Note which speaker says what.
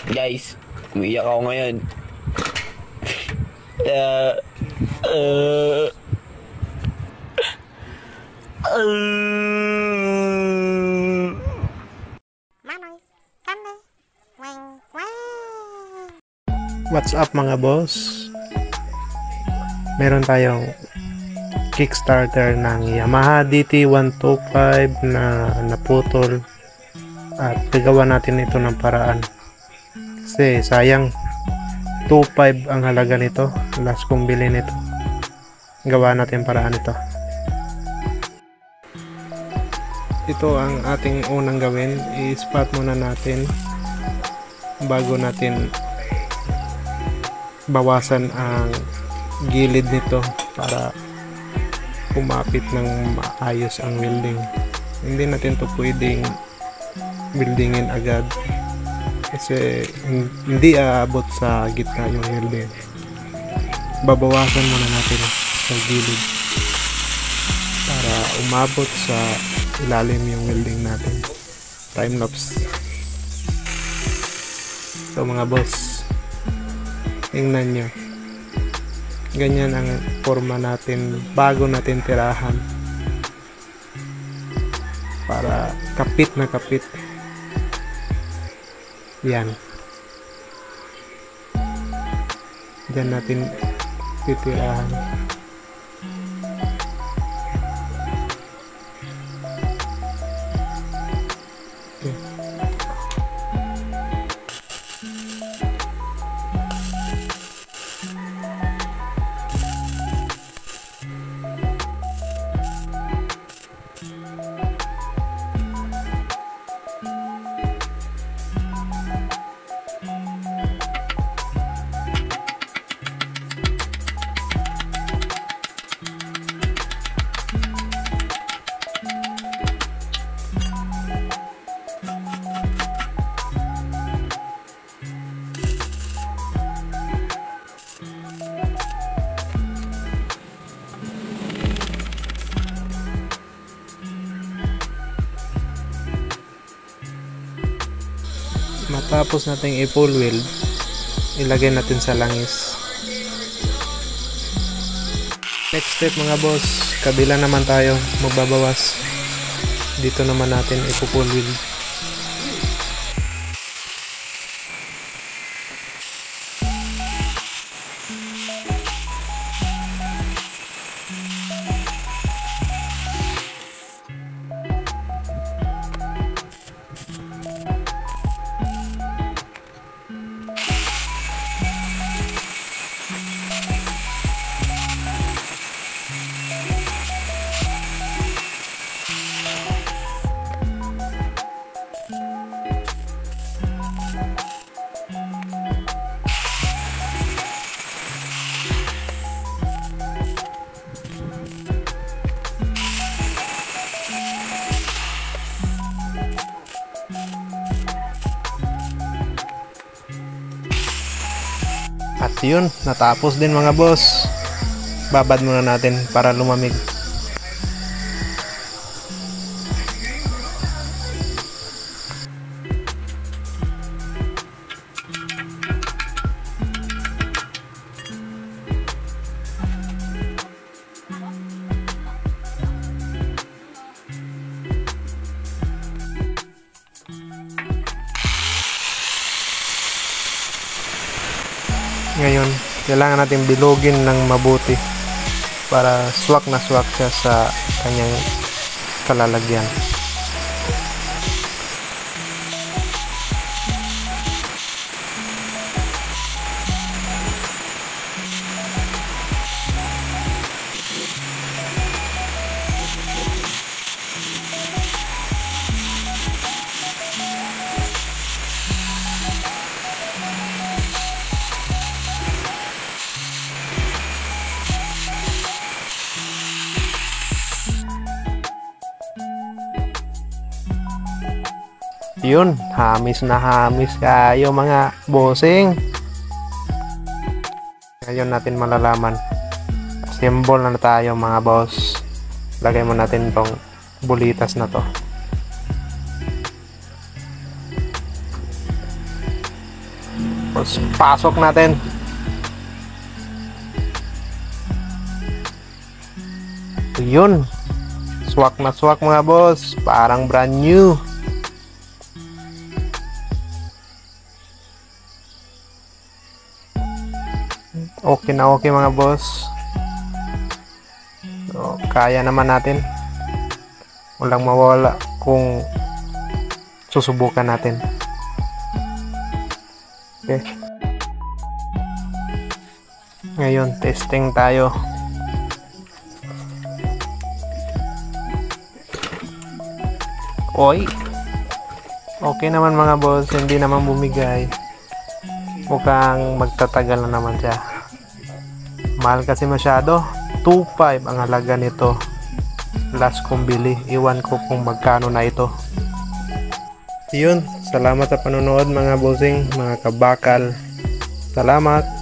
Speaker 1: Guys, umiiyak ako ngayon. Uh, uh,
Speaker 2: What's up mga boss? Meron tayong Kickstarter ng Yamaha DT125 na naputol at gagawa natin ito ng paraan kasi sayang 2.5 ang halaga nito. Last kong bili nito, gawa natin paraan ito. Ito ang ating unang gawin. I-spot muna natin bago natin bawasan ang gilid nito para kumapit ng maayos ang welding. Hindi natin to pwedeng weldingin agad kasi hindi aabot sa gitna yung welding. Babawasan muna natin sa gilid para umabot sa ilalim yung welding natin. Time lapse. So mga boss, tingnan nyo, ganyan ang forma natin bago natin tirahan para kapit na kapit. Yan, dyan natin titirahan. Matapos natin i-full weld, ilagay natin sa langis. Next step mga boss, kabila naman tayo magbabawas. Dito naman natin i-full weld. At yun, natapos din mga boss. Babad muna natin para lumamig. Ngayon, kailangan natin bilugin ng mabuti para swak na swak siya sa kanyang kalalagyan. Yun, hamis na hamis kayo mga bossing. Ngayon natin malalaman. Symbol na tayo mga boss. Lagay mo natin tong bulitas na to. Tapos pasok natin. Yun. Swak na swak mga boss. Parang brand new. Okay na okay mga boss. So, kaya naman natin. Walang mawala kung susubukan natin. Okay. Ngayon, testing tayo. Oy. Okay naman mga boss, hindi naman bumigay. Mukhang magtatagal na naman siya. Mahal kasi masyado. 2.5 ang halaga nito. Last kong bili. Iwan ko kung magkano na ito. Yun. Salamat sa panonood mga bossing, mga kabakal. Salamat.